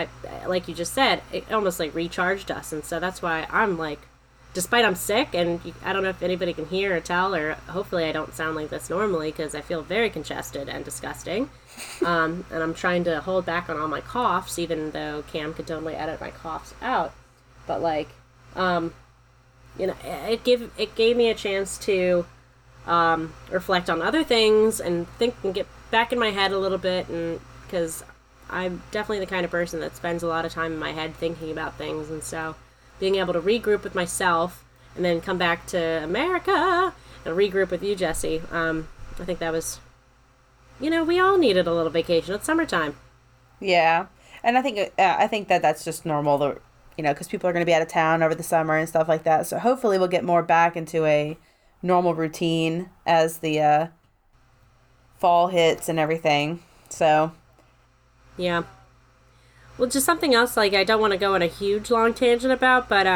like you just said, it almost, like, recharged us. And so that's why I'm, like, despite I'm sick, and I don't know if anybody can hear or tell, or hopefully I don't sound like this normally, because I feel very congested and disgusting. And I'm trying to hold back on all my coughs, even though Cam could totally edit my coughs out. But, like, it gave me a chance to reflect on other things and think and get back in my head a little bit, and because I'm definitely the kind of person that spends a lot of time in my head thinking about things, and so being able to regroup with myself and then come back to America and regroup with you, Jessie, I think that was, we all needed a little vacation. It's summertime. Yeah, and I think that that's just normal, because people are going to be out of town over the summer and stuff like that. So hopefully we'll get more back into a normal routine as the fall hits and everything. So yeah. Well, just something else, like, I don't want to go on a huge long tangent about, but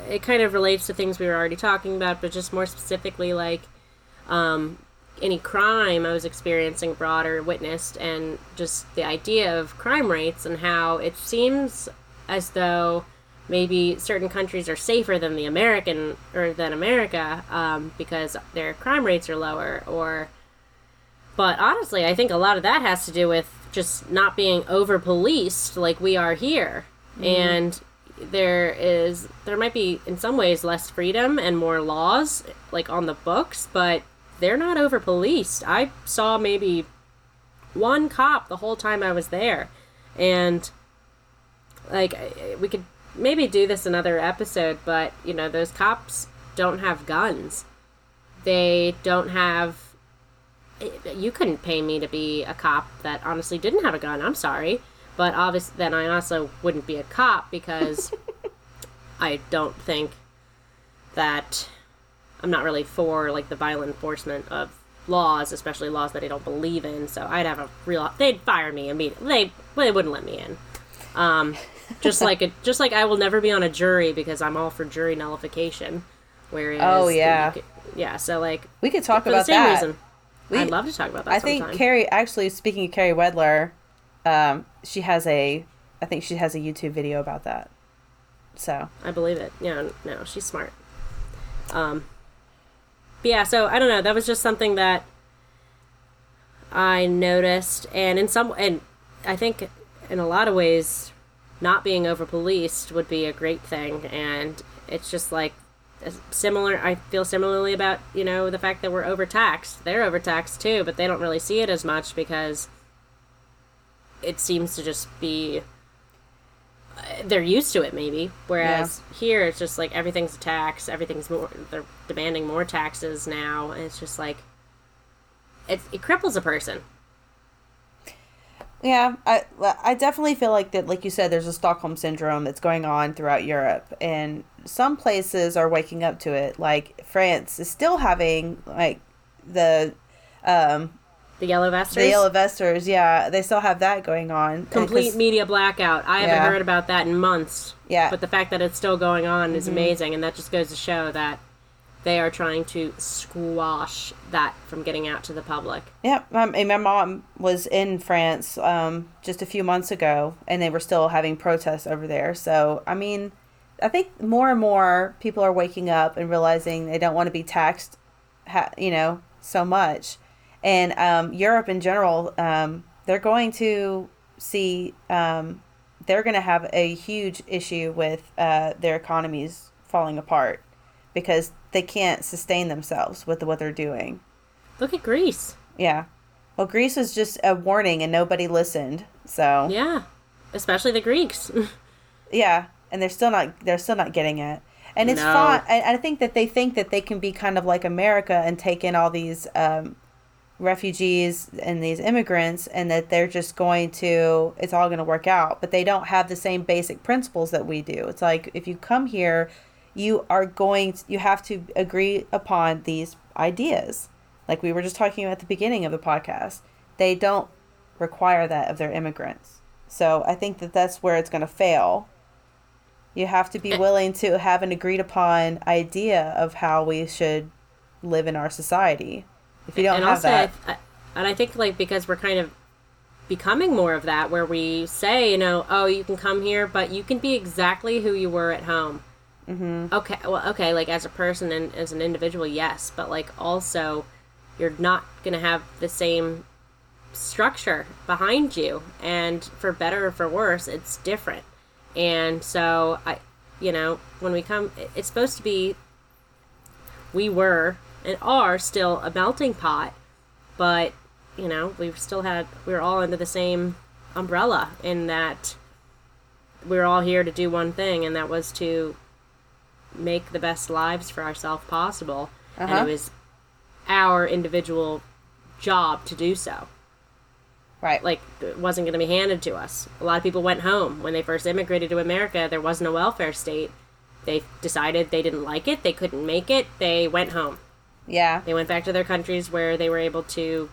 it kind of relates to things we were already talking about, but just more specifically, like, any crime I was experiencing abroad or witnessed, and just the idea of crime rates and how it seems as though maybe certain countries are safer than America, because their crime rates are lower, but honestly, I think a lot of that has to do with just not being over-policed like we are here. Mm-hmm. And there might be, in some ways, less freedom and more laws, like, on the books, but they're not over-policed. I saw maybe one cop the whole time I was there. And, like, we could maybe do this another episode, but, those cops don't have guns. They don't have... You couldn't pay me to be a cop that honestly didn't have a gun. I'm sorry. But obviously, then I also wouldn't be a cop because I don't think that... I'm not really for, like, the violent enforcement of laws, especially laws that I don't believe in. So I'd have they'd fire me immediately. They wouldn't let me in. Just like I will never be on a jury because I'm all for jury nullification. Whereas, oh yeah, so, like, we could talk for about the same that. Reason. I'd love to talk about that. I think Carrie, actually, speaking of Carrie Wedler, she has a YouTube video about that. So I believe it. Yeah, no, she's smart. But yeah, so I don't know. That was just something that I noticed, and I think in a lot of ways, not being over-policed would be a great thing. And it's just like I feel similarly about, the fact that we're overtaxed. They're overtaxed too, but they don't really see it as much because it seems to just be, they're used to it maybe. Whereas here it's just like everything's a tax, they're demanding more taxes now. And it's just like, it cripples a person. Yeah, I definitely feel like that, like you said, there's a Stockholm syndrome that's going on throughout Europe, and some places are waking up to it. Like France is still having, like, the yellow vesters. The yellow vesters, yeah, they still have that going on. Complete media blackout. I haven't heard about that in months. Yeah, but the fact that it's still going on is amazing, and that just goes to show that they are trying to squash that from getting out to the public. Yeah, my mom was in France just a few months ago, and they were still having protests over there. So, I mean, I think more and more people are waking up and realizing they don't want to be taxed, so much. And Europe in general, they're going to see, they're going to have a huge issue with their economies falling apart because they can't sustain themselves with what they're doing. Look at Greece. Yeah. Well, Greece was just a warning and nobody listened. So yeah, especially the Greeks. Yeah, and they're still not getting it. And it's fun. I think that they can be kind of like America and take in all these refugees and these immigrants, and that they're just it's all going to work out. But they don't have the same basic principles that we do. It's like, if you come here, you have to agree upon these ideas. Like we were just talking about at the beginning of the podcast. They don't require that of their immigrants. So I think that that's where it's going to fail. You have to be willing to have an agreed upon idea of how we should live in our society. If you don't have that. And I think, like, because we're kind of becoming more of that, where we say, oh, you can come here, but you can be exactly who you were at home. Mm-hmm. Okay, like, as a person and as an individual, yes, but, like, also, you're not going to have the same structure behind you, and for better or for worse, it's different. And so, when we come, it's supposed to be, we were and are still a melting pot, but, we were all under the same umbrella in that we were all here to do one thing, and that was to make the best lives for ourselves possible. And it was our individual job to do so. Right. Like, it wasn't going to be handed to us. A lot of people went home. When they first immigrated to America, there wasn't a welfare state. They decided they didn't like it, they couldn't make it, they went home. Yeah. They went back to their countries where they were able to,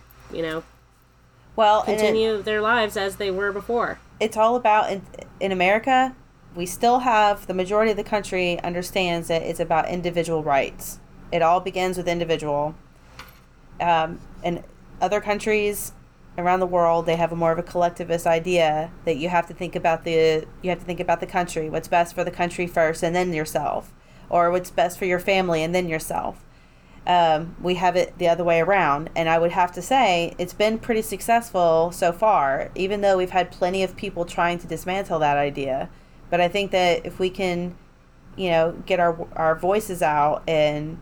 well, continue their lives as they were before. It's all about, in America, we still have, the majority of the country understands that it's about individual rights. It all begins with individual. In other countries around the world, they have a more of a collectivist idea that you have to think about the country, what's best for the country first and then yourself, or what's best for your family and then yourself. We have it the other way around, and I would have to say it's been pretty successful so far, even though we've had plenty of people trying to dismantle that idea. But I think that if we can, get our voices out and,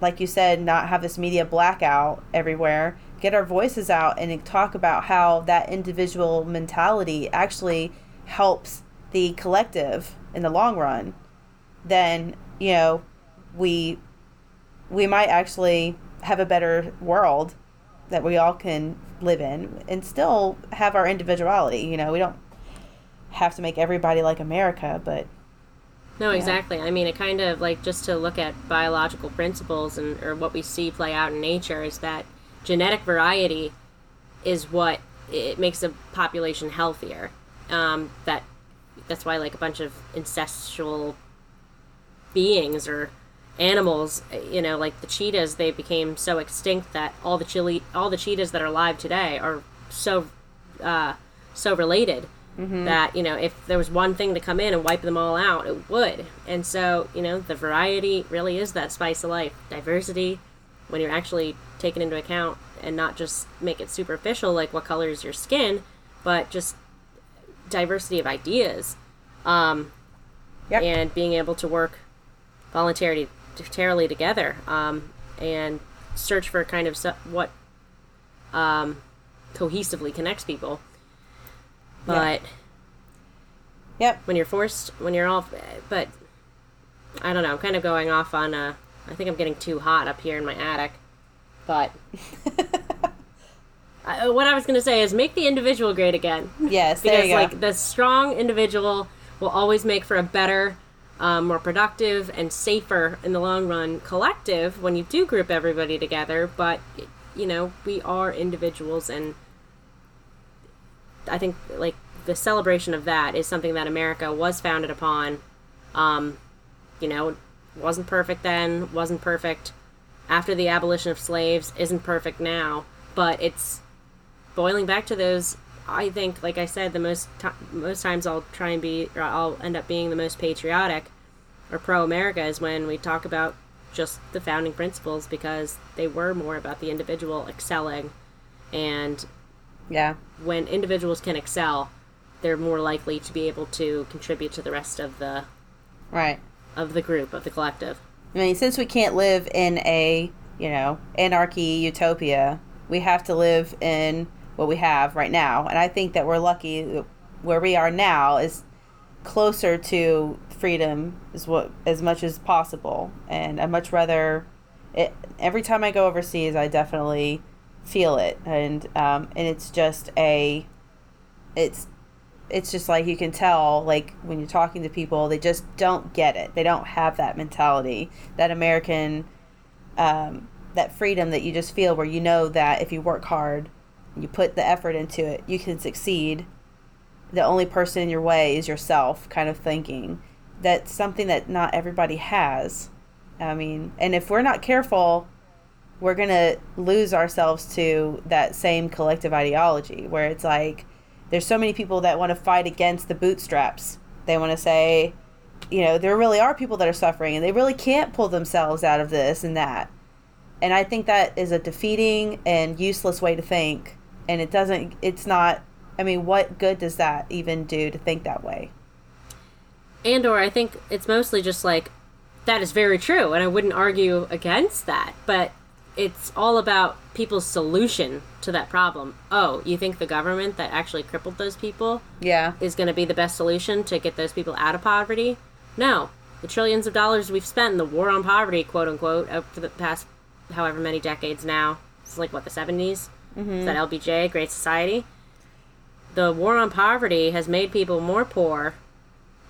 like you said, not have this media blackout everywhere, get our voices out and talk about how that individual mentality actually helps the collective in the long run, then, we might actually have a better world that we all can live in and still have our individuality. We don't have to make everybody like America, but... No, exactly. I mean, it kind of, like, just to look at biological principles or what we see play out in nature is that genetic variety is what it makes a population healthier. That's why, like, a bunch of incestual beings or animals, like the cheetahs, they became so extinct that all the cheetahs that are alive today are so related that, if there was one thing to come in and wipe them all out, it would. And so, the variety really is that spice of life. Diversity, when you're actually taken into account and not just make it superficial, like what color is your skin, but just diversity of ideas. And being able to work voluntarily together and search for kind of what cohesively connects people. But when you're all, but I don't know, I'm kind of going off on I think I'm getting too hot up here in my attic, but what I was going to say is make the individual great again. Yes, because there you go. like the strong individual will always make for a better, more productive and safer in the long run collective when you do group everybody together. But we are individuals, and I think like the celebration of that is something that America was founded upon. Wasn't perfect then, wasn't perfect after the abolition of slaves, isn't perfect now, but it's boiling back to those. I think, like I said, the most times I'll end up being the most patriotic or pro-America is when we talk about just the founding principles, because they were more about the individual excelling, and when individuals can excel, they're more likely to be able to contribute to the rest of the group, of the collective. I mean, since we can't live in a anarchy utopia, we have to live in what we have right now, and I think that we're lucky where we are now is closer to freedom as much as possible. And I'd much rather it. Every time I go overseas, I definitely feel it, and it's just it's just like you can tell, like when you're talking to people, they just don't get it. They don't have that mentality, that American, that freedom that you just feel, where you know that if you work hard, you put the effort into it, you can succeed. The only person in your way is yourself, kind of thinking. That's something that not everybody has. I mean, and if we're not careful, we're going to lose ourselves to that same collective ideology where it's like, there's so many people that want to fight against the bootstraps. They want to say, there really are people that are suffering and they really can't pull themselves out of this and that. And I think that is a defeating and useless way to think. And what good does that even do to think that way? Or I think it's mostly just like, that is very true, and I wouldn't argue against that. But it's all about people's solution to that problem. Oh, you think the government that actually crippled those people is going to be the best solution to get those people out of poverty? No. The trillions of dollars we've spent in the war on poverty, quote unquote, for the past however many decades now. It's like, what, the 70s? Mm-hmm. Is that LBJ, Great Society? The war on poverty has made people more poor,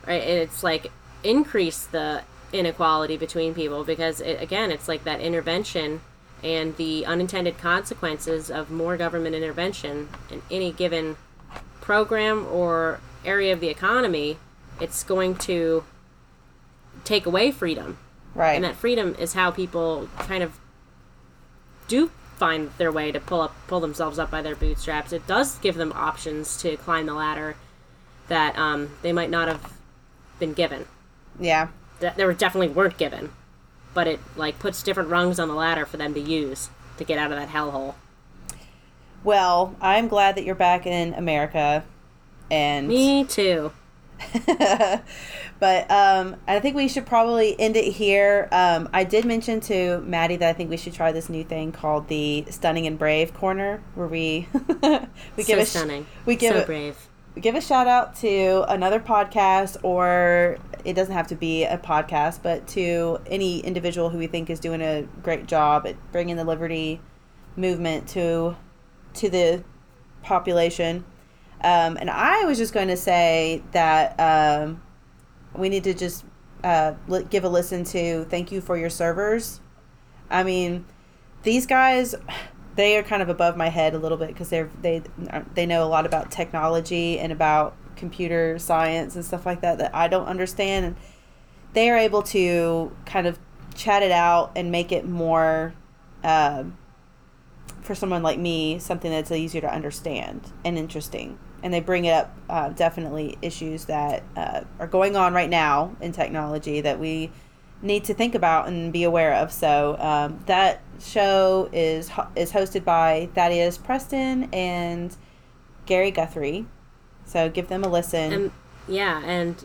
right? And it's like increased the inequality between people because, it's like that intervention and the unintended consequences of more government intervention in any given program or area of the economy. It's going to take away freedom. Right. And that freedom is how people kind of do find their way to pull themselves up by their bootstraps. It does give them options to climb the ladder that they might not have been given. Yeah. That they definitely weren't given. But it like puts different rungs on the ladder for them to use to get out of that hellhole. Well, I'm glad that you're back in America. And me too. But I think we should probably end it here. I did mention to Maddie that I think we should try this new thing called the Stunning and Brave Corner, where we give stunning. Brave. We give a shout out to another podcast, or it doesn't have to be a podcast, but to any individual who we think is doing a great job at bringing the liberty movement to the population. And I was just going to say that we need to just give a listen to Thank You for Your Servers. I mean, these guys, they are kind of above my head a little bit because they know a lot about technology and about computer science and stuff like that I don't understand. And they are able to kind of chat it out and make it more, for someone like me, something that's easier to understand and interesting. And they bring up definitely issues that are going on right now in technology that we need to think about and be aware of. So that show is hosted by Thaddeus Preston and Gary Guthrie. So give them a listen. And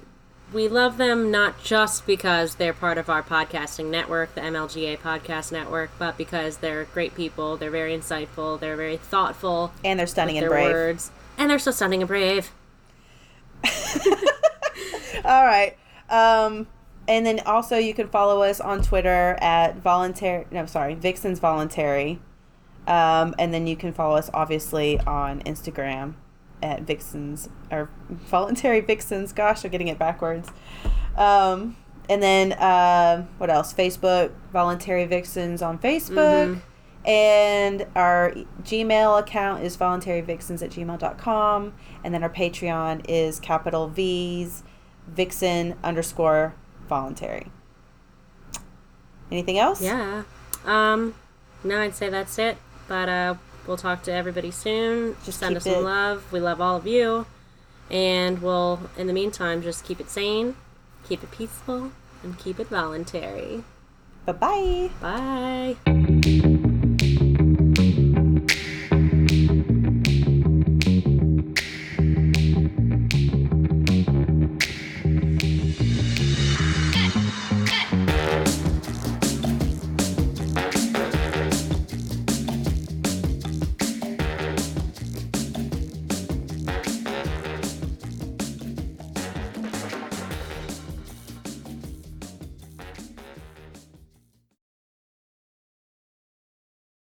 we love them not just because they're part of our podcasting network, the MLGA Podcast Network, but because they're great people. They're very insightful. They're very thoughtful. And they're stunning and brave. Words. And they're so stunning and brave. All right. And then also you can follow us on Twitter at Vixens Voluntary. And then you can follow us obviously on Instagram at Vixens, or Voluntary Vixens. Gosh, I'm getting it backwards. And then what else? Facebook, Voluntary Vixens on Facebook. Mm-hmm. And our Gmail account is voluntaryvixens@gmail.com. And then our Patreon is capital V's Vixen_voluntary. Anything else? Yeah. No, I'd say that's it. But we'll talk to everybody soon. Just send us some love. We love all of you. And we'll, in the meantime, just keep it sane, keep it peaceful, and keep it voluntary. Bye-bye. Bye.